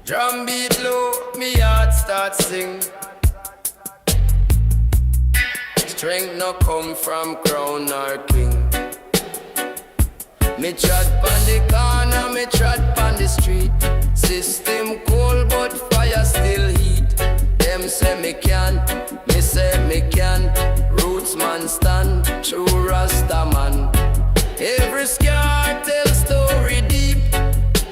Drum beat low, me heart start sing. Strength no come from crown or king. Me trot pon the corner, me trot pon the street. System cold but fire still heat. Them say me can, me say me can. Roots man stand, true Rasta man. Every scar tell story deep.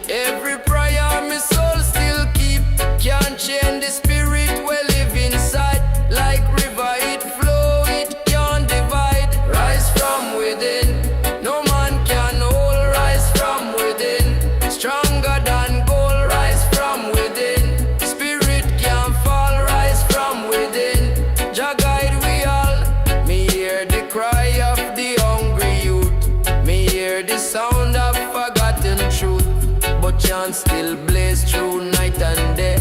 Every prayer me soul still keep. Can't change the spirit we live inside. Like river it flow, it can't divide. Rise from within, no man can hold. Rise from within, stronger than gold. Rise from within, spirit can't fall. Rise from within, Jah guide we all. Me hear the cry of the hungry youth. Me hear the sound of forgotten truth. But can't still blaze through night and day.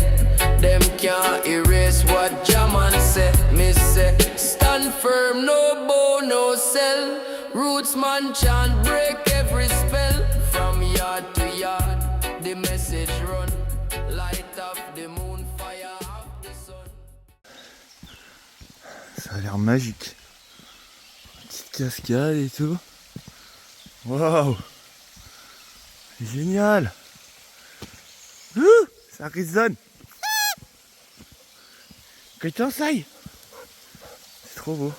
Them can't erase what Jaman say. Me say, stand firm, no bow, no cell. Roots man chant, break every spell. From yard to yard, the message run. Light of the moon, fire of the sun. Ça a l'air magique. Petite cascade et tout. Waouh! Génial! Ça résonne! Putain, ça y est! C'est trop beau.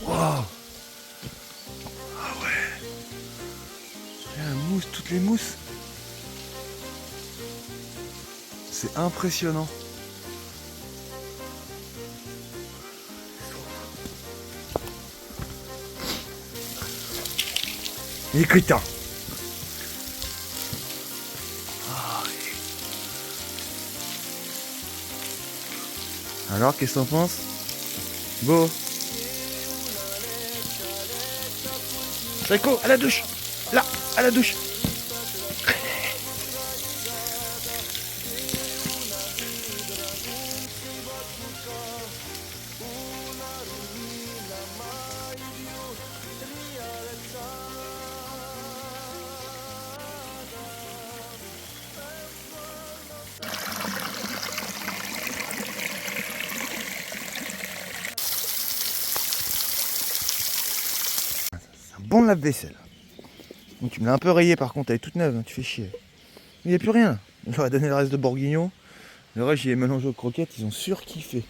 Waouh! Ah ouais! Il y a la mousse, toutes les mousses. C'est impressionnant. Écoute, hein. Alors, qu'est-ce que t'en penses? Beau. Psycho, à la douche. Là, à la douche. Bon lave-vaisselle. Donc tu me l'as un peu rayé par contre, elle est toute neuve, hein, tu fais chier. Il n'y a plus rien. Je leur ai donné le reste de bourguignon. Le reste j'y ai mélangé aux croquettes, ils ont surkiffé.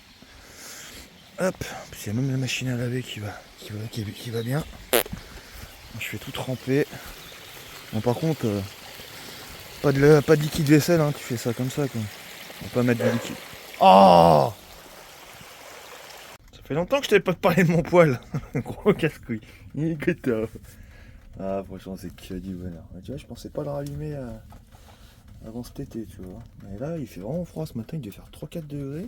Hop, il y a même la machine à laver qui va bien. Je fais tout tremper. Bon par contre, pas de liquide vaisselle, hein, tu fais ça comme ça quoi. On va pas mettre du liquide. Oh! Ça fait longtemps que je t'avais pas parlé de mon poil. Gros casse-couille. Ah franchement c'est que du bonheur. Tu vois, je pensais pas le rallumer avant cet été, tu vois. Mais là il fait vraiment froid ce matin, il devait faire 3-4 degrés.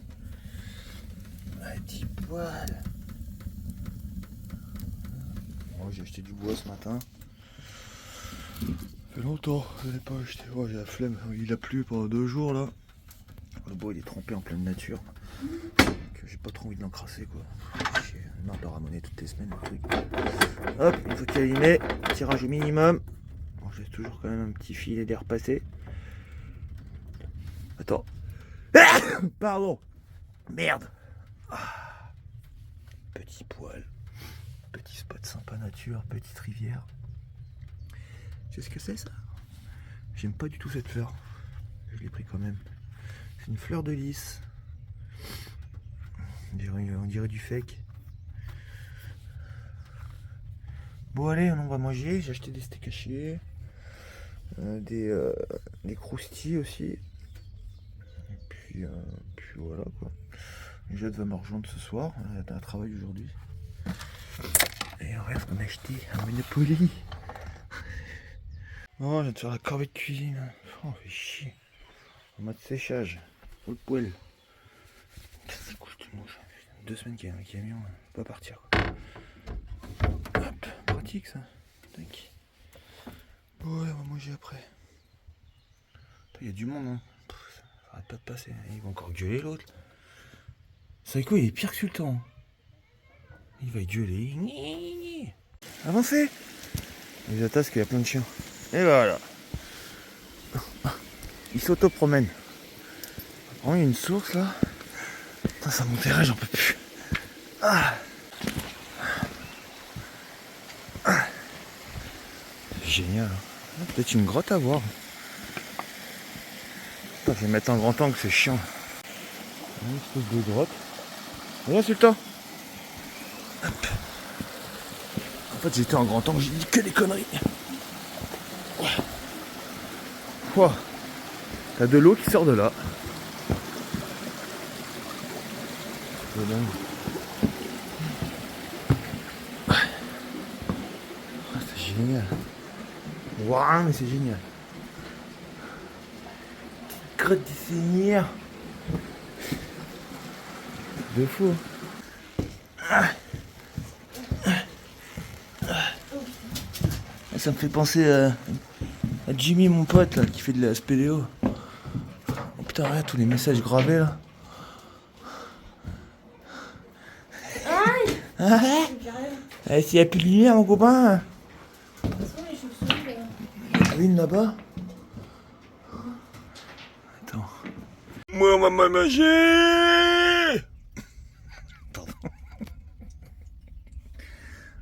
Ah, 10 poils. Moi j'ai acheté du bois ce matin. Ça fait longtemps que je l'ai pas acheté. Oh, j'ai la flemme, il a plu pendant 2 jours là. Le bois il est trempé en pleine nature. Donc j'ai pas trop envie de l'encrasser quoi. J'ai marre de ramoner toutes les semaines le truc. Hop, une fois qu'il est allumé, tirage au minimum. Bon, j'ai toujours quand même un petit filet d'air passé. Attends. Pardon. Merde. Ah. Petit poil. Petit spot sympa nature, petite rivière. Tu sais ce que c'est ça? J'aime pas du tout cette fleur. Je l'ai pris quand même. C'est une fleur de lys. On dirait du fake. Bon allez, on va manger. J'ai acheté des steaks hachés. Des croustilles aussi. Et puis voilà quoi. Jade va me rejoindre ce soir. Elle a un travail aujourd'hui. Et en reste, on a acheté un Monopoly. Oh, je viens de faire la corvée de cuisine. Oh, fait chier. En mode séchage. Au poêle. C'est cool, je te mange. 2 semaines qu'il y a un camion. Je peux pas partir quoi. Hop, pratique ça. Tac. Bon, ouais, on va manger après. Il y a du monde, hein. Ça arrête pas de passer. Ils vont encore gueuler l'autre. Psycho, il est pire que Sultan. Il va gueuler. Avancez. Les attaques, il y a plein de chiens. Et voilà. Il s'auto-promène. Oh, il y a une source là. Putain, ça monterait, j'en peux plus. Ah. Ah. C'est génial. Peut-être une grotte à voir. Putain, je vais mettre un grand angle, c'est chiant. Une espèce de grotte. Viens, Sultan. Hop. En fait, j'étais en grand angle, j'ai dit que des conneries. Wow. T'as de l'eau qui sort de là. C'est dingue. C'est génial. Waouh, mais c'est génial. Grotte du Seigneur. De fou. Ça me fait penser à Jimmy, mon pote là, qui fait de la spéléo. Oh putain, regarde tous les messages gravés là. Aïe. S'il n'y a plus de lumière, mon copain. Il y a une là-bas. Attends. Moi, maman, manger. Pardon.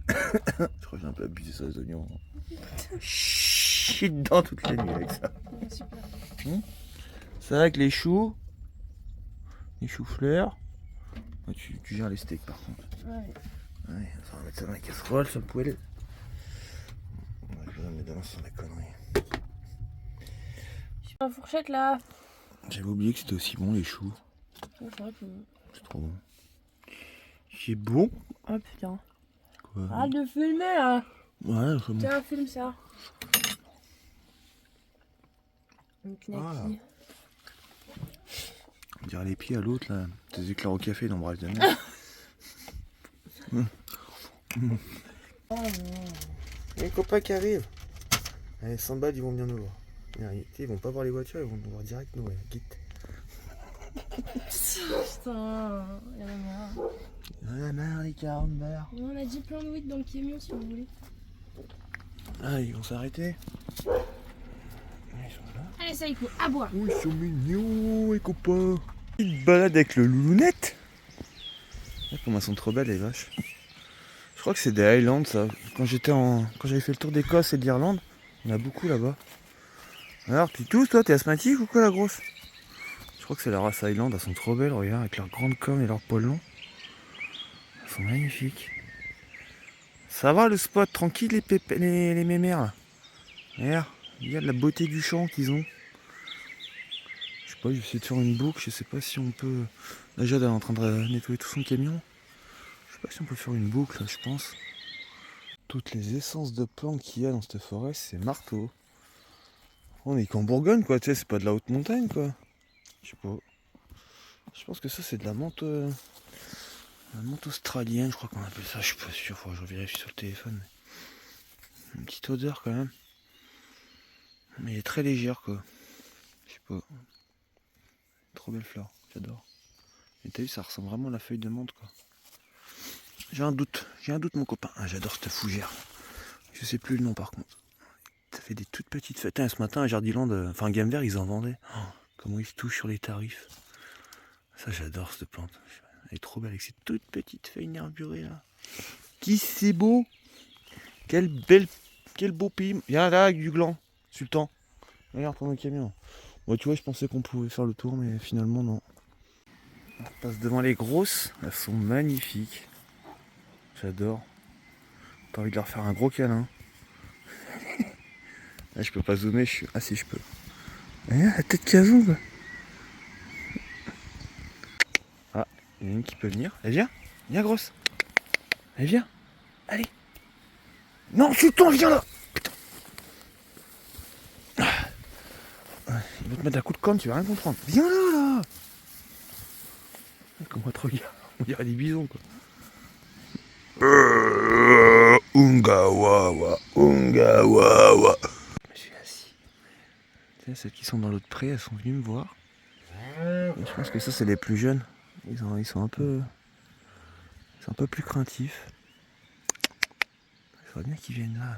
Je crois que j'ai un peu abusé sur les oignons. Je suis dedans toute la nuit avec ça. C'est vrai que les choux, les choux-fleurs, tu gères les steaks par contre. Ouais, ça va mettre ça dans la casserole, sur le poêle. Je vais mettre dans sur la connerie. J'ai la fourchette là. J'avais oublié que c'était aussi bon les choux. C'est trop bon. C'est bon. Oh putain. Quoi? Arrête de filmer là. Ouais, c'est bon. Tiens, filme ça. Une knacky. On dirait les pieds à l'autre là. Des éclairs au café dans le bras de mer. Les copains qui arrivent. Allez, 100 balles, ils vont venir nous voir. Ils vont pas voir les voitures, ils vont nous voir direct nous, ouais. Quitte. Putain, il y en a marre. Il y en a marre, les carambars. On a dit plein de weed dans le camion si vous voulez. Ah, ils vont s'arrêter. Ils sont là. Allez, ça, il faut à boire. Oh, ils sont mignons, les copains. Ils baladent avec le loulounette. Ah, comment elles sont trop belles, les vaches. Je crois que c'est des Highlands, ça. Quand j'avais fait le tour d'Écosse et d'Irlande, il y en a beaucoup là-bas. Alors, tu tousses, toi, t'es asthmatique ou quoi, la grosse? Je crois que c'est la race Highland, elles sont trop belles, regarde, avec leurs grandes cornes et leurs poils longs. Elles sont magnifiques. Ça va le spot, tranquille les mémères là. Regarde, il y a de la beauté du champ qu'ils ont. Je sais pas, je vais essayer de faire une boucle, je sais pas si on peut. Là, Jade est en train de nettoyer tout son camion. Je sais pas si on peut faire une boucle, je pense. Toutes les essences de plantes qu'il y a dans cette forêt, c'est marteau. On est qu'en Bourgogne quoi, tu sais, c'est pas de la haute montagne quoi. Je sais pas. Je pense que ça c'est de la menthe australienne, je crois qu'on appelle ça, je suis pas sûr, faut que je vérifie sur le téléphone. Une petite odeur quand même. Mais elle est très légère quoi. Je sais pas. Trop belle fleur, j'adore. Et t'as vu, ça ressemble vraiment à la feuille de menthe quoi. J'ai un doute mon copain. Ah, j'adore cette fougère. Je sais plus le nom par contre. Ça fait des toutes petites feuilles. Ce matin à Jardiland, enfin Game Vert, ils en vendaient. Oh, comment ils se touchent sur les tarifs. Ça j'adore cette plante. Elle est trop belle avec ces toutes petites feuilles nervurées là. Qui c'est beau. Quel beau pays. Viens là avec du gland, Sultan. Regarde ton camion. Bon, tu vois, je pensais qu'on pouvait faire le tour, mais finalement non. On passe devant les grosses. Elles sont magnifiques. J'adore. T'as envie de leur faire un gros câlin. Là, je peux pas zoomer, je suis. Ah si je peux. Regarde la tête qu'elles ont quoi. Ah, il y en a une qui peut venir. Elle vient. Viens grosse. Elle vient. Allez. Non, Sultan, viens là. Putain. Il va te mettre un coup de com', tu vas rien comprendre. Viens là. Comment on te regarde. On dirait des bisons quoi. Unga wawa. Je suis assis. Tu sais, celles qui sont dans l'autre pré, elles sont venues me voir. Et je pense que ça, c'est les plus jeunes. Ils sont un peu plus craintifs. Il faudrait bien qu'ils viennent là.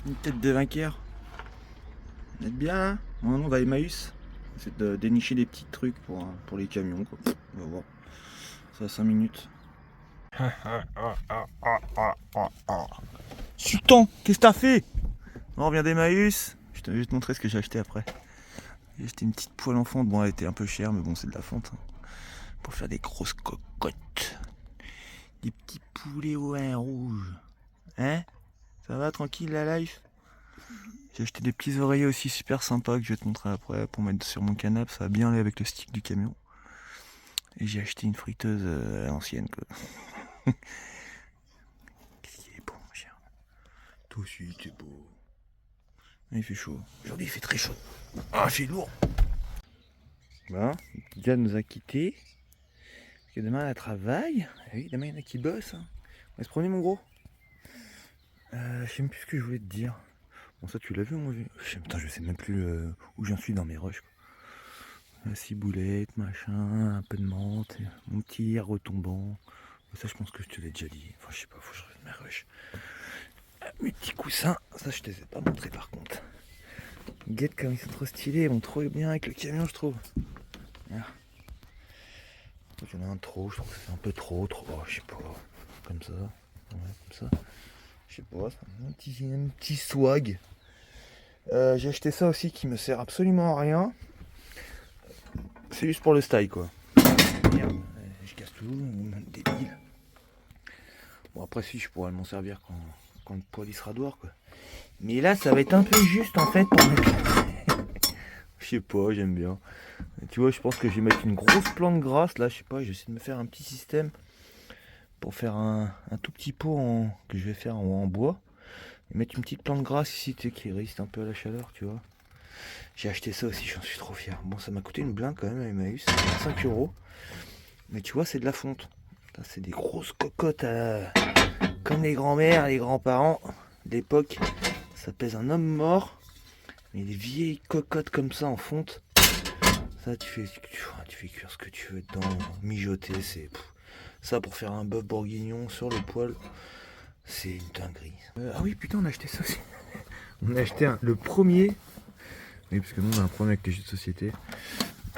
Une tête de vainqueur. Vous êtes bien là? On va à Emmaüs. C'est de dénicher des petits trucs pour les camions quoi. On va voir. Ça a 5 minutes. Sultan, qu'est-ce que t'as fait? On revient d'Emmaüs. Je vais te montrer ce que j'ai acheté après. J'ai acheté une petite poêle en fonte. Bon, elle était un peu chère, mais bon, c'est de la fonte. Hein. Pour faire des grosses cocottes. Des petits poulets au vin rouge. Hein? Ça va, tranquille la life? J'ai acheté des petits oreillers aussi super sympas que je vais te montrer après pour mettre sur mon canapé. Ça va bien aller avec le stick du camion. Et j'ai acheté une friteuse à l'ancienne quoi. Qu'est-ce qu'il est beau mon cher. Toi aussi t'es beau. Il fait chaud. Aujourd'hui il fait très chaud. Ah il fait lourd. Bon, le petit gars nous a quittés. Parce que demain elle travaille. Ah oui, demain il y en a qui bossent. Hein. On va se promener mon gros. Je sais même plus ce que je voulais te dire. Bon ça tu l'as vu moi je sais même plus où j'en suis dans mes rushs. La ciboulette, machin, un peu de menthe, mon petit retombant. Ça je pense que je te l'ai déjà dit. Enfin je sais pas, faut que je revienne mes rushs. Mes petits coussins, ça je te les ai pas montrés par contre. Guette comme ils sont trop stylés, ils vont trop bien avec le camion je trouve. Voilà. Il y en a un de trop, je trouve que c'est un peu trop, oh, je sais pas. Comme ça. Ouais, comme ça. Je sais pas, c'est un petit swag. J'ai acheté ça aussi qui me sert absolument à rien. C'est juste pour le style quoi. Merde, je casse tout, débile. Bon après si je pourrais m'en servir quand le poil il sera dehors quoi. Mais là ça va être un peu juste en fait pour mettre. Je sais pas, j'aime bien. Tu vois je pense que je vais mettre une grosse plante grasse là, je sais pas, j'essaie de me faire un petit système pour faire un tout petit pot que je vais faire en bois. Et mettre une petite plante grasse ici tu sais, qui résiste un peu à la chaleur tu vois. J'ai acheté ça aussi, j'en suis trop fier. Bon, ça m'a coûté une blinde quand même à Emmaüs, 5 €. Mais tu vois, c'est de la fonte. C'est des grosses cocottes comme les grands-mères, les grands-parents d'époque. Ça pèse un homme mort. Mais des vieilles cocottes comme ça en fonte. Ça, tu fais cuire ce que tu veux dedans, mijoter. Ça pour faire un bœuf bourguignon sur le poêle. C'est une dinguerie. Ah oui, putain, on a acheté ça aussi. On a acheté le premier. Oui, parce que nous on a un problème avec les jeux de société.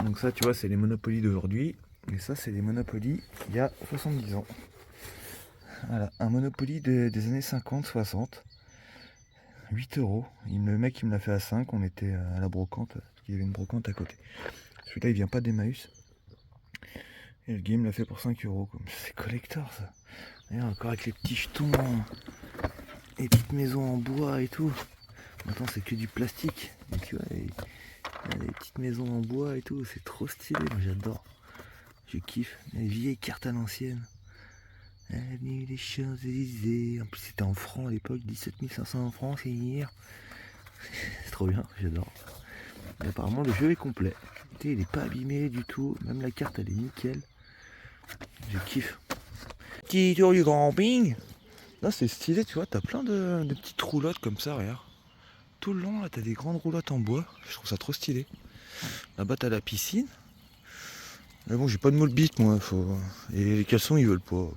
Donc ça tu vois c'est les Monopoly d'aujourd'hui. Et ça c'est les Monopoly il y a 70 ans. Voilà, un Monopoly des années 50-60. 8 €. Le mec il me l'a fait à 5, on était à la brocante, parce qu'il y avait une brocante à côté. Celui-là il vient pas d'Emmaüs. Et le game l'a fait pour 5 €. C'est collector ça. Regarde, encore avec les petits jetons, les petites maisons en bois et tout. Maintenant c'est que du plastique. Et tu vois, les petites maisons en bois et tout, c'est trop stylé, moi j'adore. Je kiffe. Les vieilles cartes à l'ancienne. Avenue des Champs-Élysées. En plus c'était en francs à l'époque, 17 500 francs, c'est hier. C'est trop bien, j'adore. Et apparemment le jeu est complet. Il est pas abîmé du tout, même la carte elle est nickel. Je kiffe. Petit tour du camping. Là c'est stylé, tu vois, t'as plein de petites roulottes comme ça, regarde. Tout le long là t'as des grandes roulottes en bois, je trouve ça trop stylé. Là-bas t'as la piscine. Mais bon j'ai pas de moule bite moi, et les caleçons ils veulent pas.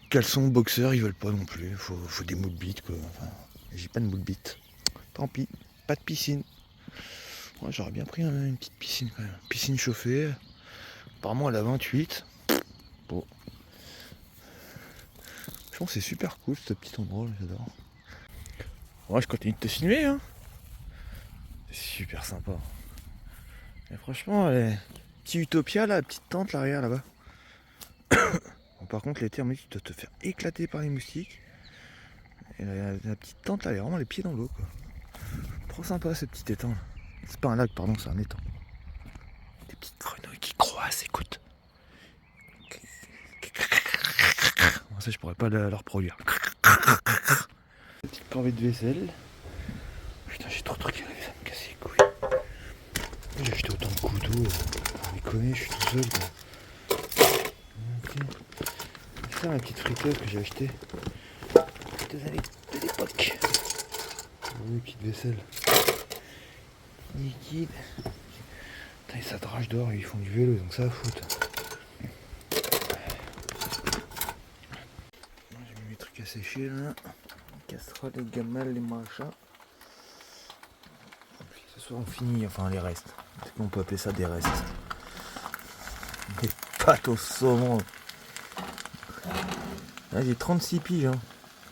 Caleçons, boxeurs ils veulent pas non plus, faut des moules bites quoi. Enfin, j'ai pas de moule bite. Tant pis, pas de piscine. Ouais, j'aurais bien pris une petite piscine quand même. Piscine chauffée. Apparemment elle a 28. Bon. Je pense que c'est super cool ce petit endroit, j'adore. Ouais, je continue de te filmer, hein. C'est super sympa. Et franchement, petit Utopia, là, la petite tente là, regarde là-bas. Bon, par contre, l'été, on me dit que tu dois te faire éclater par les moustiques. Et la petite tente là, elle est vraiment les pieds dans l'eau, quoi. Trop sympa ce petit étang là. C'est pas un lac, pardon, c'est un étang. Des petites grenouilles qui croissent, écoute. Bon, ça, je pourrais pas le reproduire. Petite corvée de vaisselle. Putain, j'ai trop de trucs à laver, ça me casse les couilles. J'ai acheté autant de couteaux. Vous déconnez, je suis tout seul. Okay. C'est ça ma petite friteuse que j'ai achetée. Friteuse de l'époque. Une petite vaisselle. Liquide. Putain, ça drache dehors, ils font du vélo, donc ça à foutre. J'ai mis mes trucs à sécher là. casseroles, les gamelles, les machins. Et puis ce soir on finit, enfin les restes. Est-ce qu'on peut appeler ça des restes? Des pâtes au saumon. Là j'ai 36 piges, hein.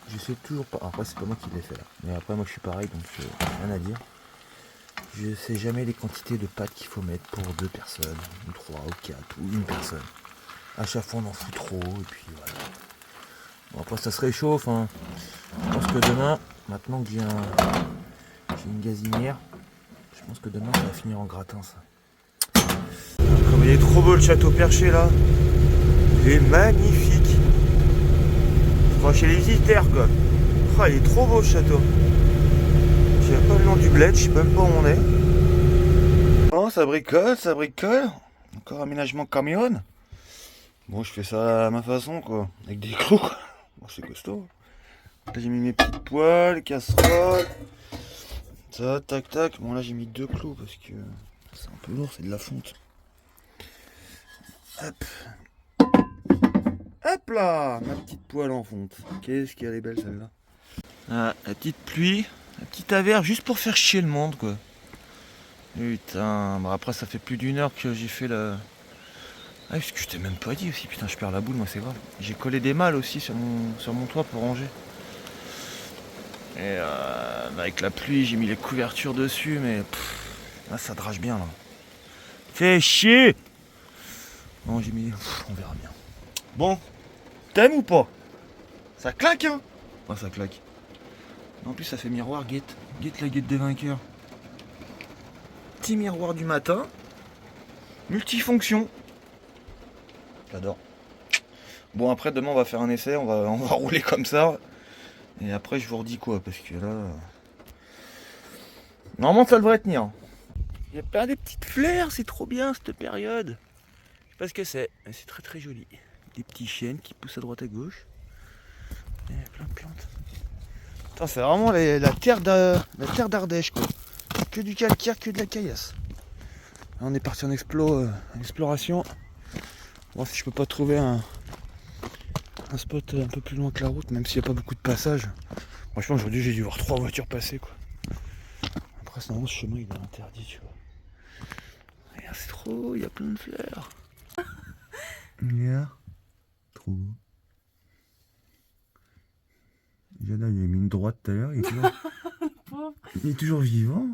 Je sais toujours pas. Après c'est pas moi qui l'ai fait là. Mais après moi je suis pareil donc rien à dire. Je sais jamais les quantités de pâtes qu'il faut mettre pour 2 personnes, ou 3, ou 4, ou une personne. À chaque fois on en fout trop et puis voilà. Bon après ça se réchauffe, hein. Je pense que demain, maintenant que j'ai une gazinière, je pense que demain ça va finir en gratin ça. Comme il est trop beau le château perché là. Il est magnifique. Je crois chez les visiteurs quoi. Oh, il est trop beau le château. Je sais pas le nom du bled, je sais même pas où on est. Oh ça bricole, ça bricole. Encore aménagement camion. Bon je fais ça à ma façon quoi. Avec des clous quoi. Bon, c'est costaud. Là j'ai mis mes petites poêles, casseroles. Ça, tac tac. Bon là j'ai mis 2 clous parce que c'est un peu lourd, c'est de la fonte. Hop. Hop là, ma petite poêle en fonte. Qu'est-ce qu'elle est belle celle-là. Ah, la petite pluie, la petite averse juste pour faire chier le monde quoi. Putain, bon après ça fait plus d'1 heure que j'ai fait la... Ah parce que je t'ai même pas dit aussi, putain je perds la boule moi c'est grave. J'ai collé des malles aussi sur mon toit pour ranger. Et avec la pluie j'ai mis les couvertures dessus mais là ça drache bien là. Fais chier. Bon j'ai mis... on verra bien. Bon, t'aimes ou pas? Ça claque hein? Ouais ça claque. En plus ça fait miroir, guette la guette des vainqueurs. Petit miroir du matin. Multifonction. J'adore. Bon après demain on va faire un essai, on va rouler comme ça. Et après je vous redis quoi parce que là... Normalement ça devrait tenir. Il y a plein de petites fleurs, c'est trop bien cette période. Je sais pas ce que c'est, mais c'est très très joli. Des petits chênes qui poussent à droite à gauche. Il y a plein de plantes. Putain, c'est vraiment la terre d'Ardèche quoi. Que du calcaire, que de la caillasse. Là, on est parti en exploration. Voir si je peux pas trouver un spot un peu plus loin que la route, même s'il n'y a pas beaucoup de passages. Franchement aujourd'hui j'ai dû voir 3 voitures passer quoi. Après sinon ce chemin il est interdit tu vois. Regarde c'est trop beau, il y a plein de fleurs. Regarde. Trop beau. Jada il a mis une droite tout à l'heure, il est toujours vivant.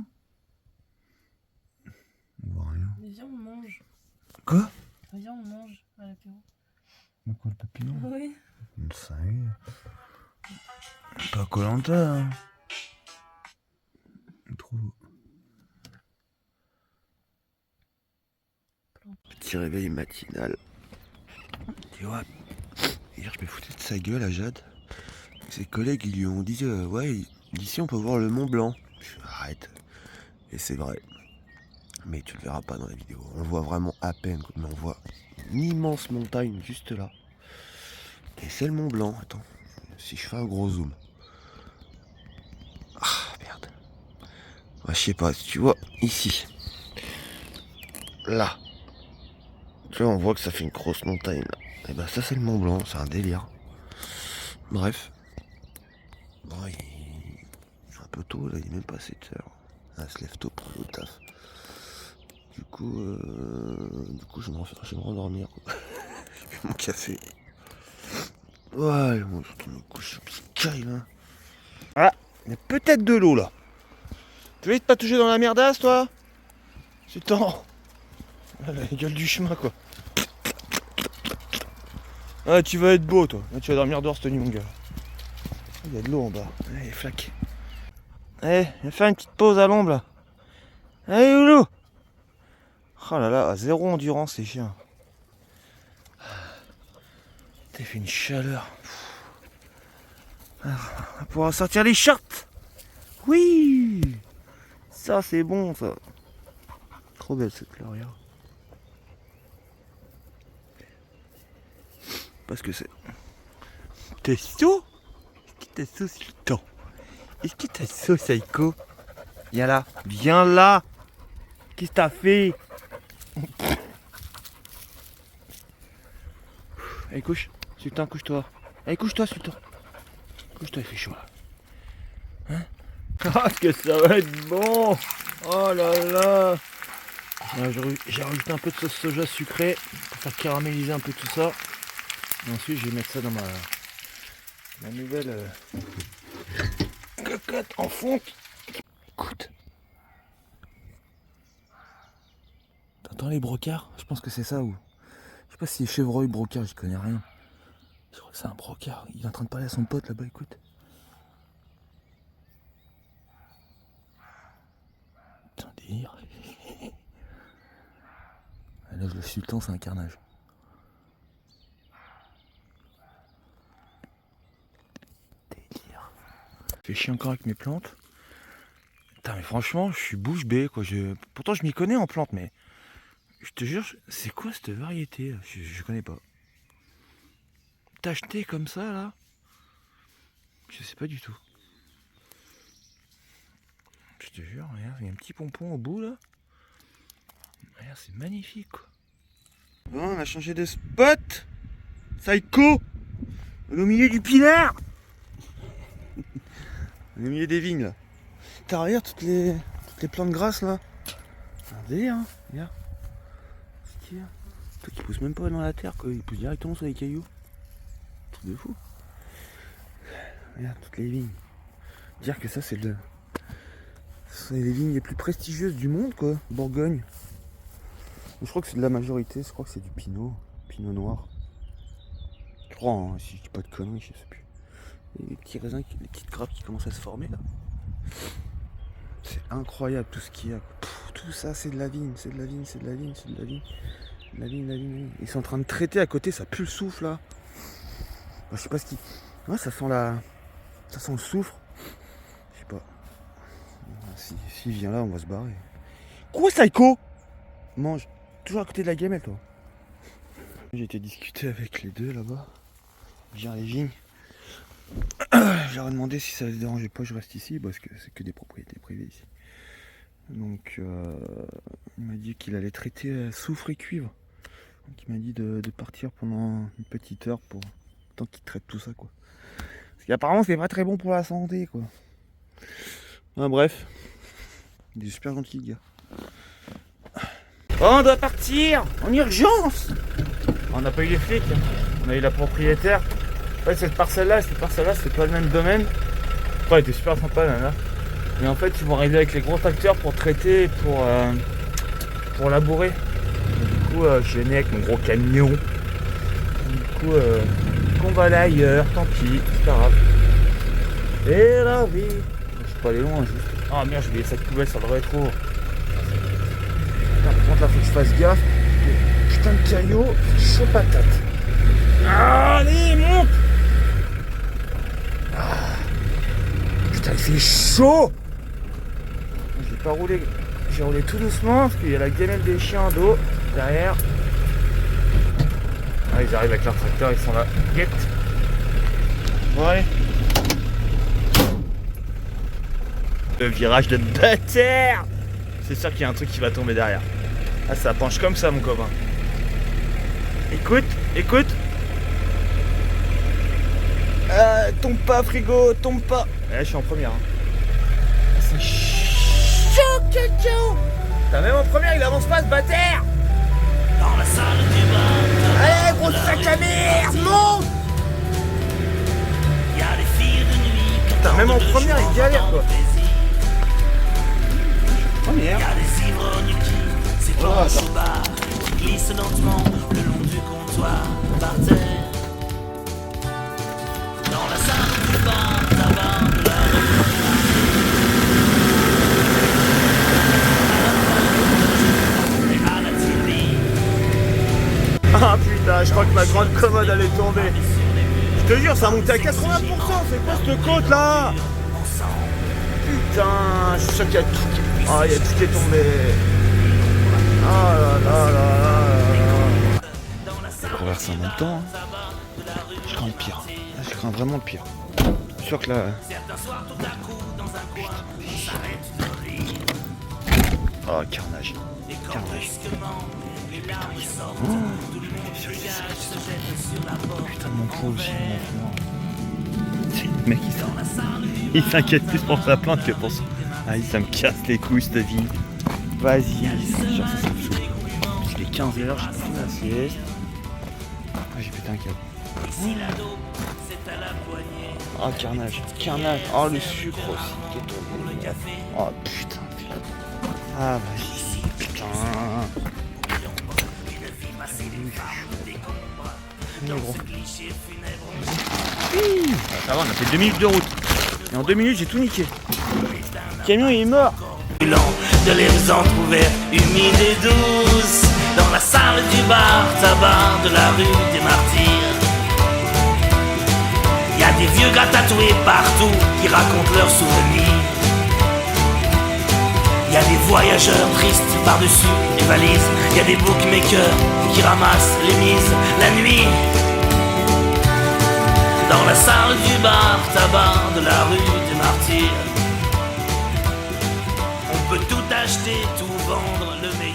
On voit rien. Mais viens on mange. Quoi? Viens on mange à l'apéro. Quoi le papillon? Oui. Ça y est. Pas Koh-Lanta hein. Trop beau. Petit réveil matinal. Tu vois, hier je me foutais de sa gueule à Jade. Ses collègues ils lui ont dit ouais d'ici on peut voir le Mont Blanc. Arrête. Et c'est vrai. Mais tu le verras pas dans la vidéo. On le voit vraiment à peine, mais on voit une immense montagne juste là. Et c'est le Mont Blanc. Attends, si je fais un gros zoom. Ah merde. Ouais, je sais pas, si tu vois ici. Là. Tu vois, on voit que ça fait une grosse montagne là. Et ben ça c'est le Mont Blanc, c'est un délire. Bref. Bon, c'est un peu tôt là, il est même pas 7h. Elle se lève tôt pour le taf. Du coup je vais me rendormir. J'ai bu mon café. Ouais, moi je retourne me coucher au Sky là. Ah, il y a peut-être de l'eau là. Tu veux pas toucher dans la merdasse toi? C'est temps. Ah, la gueule du chemin quoi. Ah tu vas être beau toi. Là, tu vas dormir dehors cette nuit mon gars. Il y a de l'eau en bas. Allez flaque. Allez, viens faire une petite pause à l'ombre là. Allez loulou. Oh là là, à 0 endurance ces chiens. T'as fait une chaleur. Alors, on va pouvoir sortir les shorts. Oui. Ça c'est bon ça. Trop belle cette fleur, regarde. Parce que c'est... T'es chaud? Est-ce que t'es chaud Sultan? Est-ce que t'es chaud Saïko? Viens là. Viens là. Qu'est-ce que t'as fait? Allez couche. Sultan couche-toi. Allez couche-toi Sultan. Couche-toi il fait chaud là. Hein? Ah, que ça va être bon! Oh là là! J'ai rajouté un peu de sauce soja sucrée pour faire caraméliser un peu tout ça. Et ensuite, je vais mettre ça dans ma nouvelle cocotte en fonte. Écoute. T'entends les brocards? Je pense que c'est ça ou... Je sais pas si c'est chevreuil, brocard, j'y connais rien. Je crois que c'est un brocard. Il est en train de parler à son pote là-bas, écoute. Putain, délire. Là, je le suis le temps, c'est un carnage. Délire. Je fais chier encore avec mes plantes. Putain, mais franchement, je suis bouche bée, quoi. Pourtant, je m'y connais en plantes, mais... Je te jure, c'est quoi cette variété? Je connais pas. T'acheter comme ça, là? Je sais pas du tout. Je te jure, regarde, il y a un petit pompon au bout, là. Regarde, c'est magnifique, quoi. Bon, on a changé de spot. Psycho. On est au milieu du pinard. On est au milieu des vignes, là. T'as regarde toutes les plantes grasses, là. C'est un délire, hein. Regarde. C'est qui, là? Toi qui pousse même pas dans la terre, quoi. Il pousse directement sur les cailloux. Truc de fou. Regarde, toutes les vignes. Dire que ça, c'est les vignes les plus prestigieuses du monde, quoi. Bourgogne. Je crois que c'est de la majorité, je crois que c'est du pinot noir. Je crois, hein, si je dis pas de conneries, je sais plus. Et les petits raisins, les petites grappes qui commencent à se former là. C'est incroyable tout ce qu'il y a. Pff, tout ça c'est de la vigne, c'est de la vigne, c'est de la vigne, c'est de la vigne. La vigne. Ils sont en train de traiter à côté, ça pue le soufre là. Bah, je sais pas ce qui. Ouais, ça sent le soufre. Je sais pas. S'il vient là, on va se barrer. Quoi, Psycho? Mange. Toujours à côté de la gamelle, toi. J'ai été discuter avec les deux là-bas. Bien les vignes. Je leur ai demandé si ça les dérangeait pas, je reste ici parce que c'est que des propriétés privées ici. Donc il m'a dit qu'il allait traiter soufre et cuivre. Donc il m'a dit de partir pendant une petite heure pour tant qu'il traite tout ça, quoi. Parce qu'apparemment c'est pas très bon pour la santé, quoi. Enfin, bref. Il est super gentil, le gars. Oh, on doit partir en urgence. On n'a pas eu les flics, on a eu la propriétaire. En fait, cette parcelle-là, c'est pas le même domaine. Ouais, elle était super sympa, là. Mais en fait, ils vont arriver avec les gros tracteurs pour traiter, pour labourer. Du coup, je suis venu avec mon gros camion. Du coup, qu'on va aller ailleurs, tant pis, c'est pas grave. Et la vie. Je suis pas allé loin, juste. Ah merde, j'ai oublié cette poubelle sur le rétro. Par contre, là, faut que je fasse gaffe. Putain de caillot, chaud patate. Allez, monte. Putain, il fait chaud. J'ai pas roulé. J'ai roulé tout doucement parce qu'il y a la gamelle des chiens en dos derrière. Ah, ils arrivent avec leur tracteur, ils sont là. Get. Bon, allez. Le virage de bâtard. C'est sûr qu'il y a un truc qui va tomber derrière. Ah, ça penche comme ça, mon copain. Écoute. Tombe pas, frigo, tombe pas. Là, je suis en première. Hein. C'est chaud, caca. T'as même en première, il avance pas, ce bâtard. Dans la salle du bar. Allez, gros sac à merde, monte. Y'a les filles de nuit. Putain, même en première, il galère, quoi. Première. Y'a des ivrognes qui s'épanchent au bar, glissent lentement le long du comptoir par terre. Dans la salle du bar, tabac de la et à la télé. Ah putain, je crois que ma grande commode allait tomber. Je te jure, ça a monté à 80%, c'est quoi cette côte là? Putain, je suis sûr qu'il y a tout qui... Ah, il y a tout qui est tombé. Ah là là là là là. Je traverse en même temps. Hein. Je crains le pire. Là, je crains vraiment le pire. Je suis sûr que là... Oh, carnage. Carnage. Putain, oh. Putain, mon poids aussi, mon poids. Le mec il s'inquiète plus pour sa plante que pour son... Vas-y, ça me casse les couilles cette vie. Vas-y, genre ça me saoule. Il est 15h, j'ai pas fait la sieste. Ah, j'ai pété un câble. Oh carnage, carnage. Oh le sucre aussi qui est tombé. Oh putain. Ah vas-y, putain. Mais gros. Ça va, on a fait 2 minutes de route. Et en 2 minutes j'ai tout niqué. Le camion il est mort. De les entrouvertes humides et douces dans la salle du bar tabac de la rue des Martyrs. Y a des vieux gars tatoués partout qui racontent leurs souvenirs. Y a des voyageurs tristes par-dessus les valises. Y a des bookmakers qui ramassent les mises la nuit. Dans la salle du bar tabac de la rue des Martyrs. On peut tout acheter, tout vendre, le meilleur.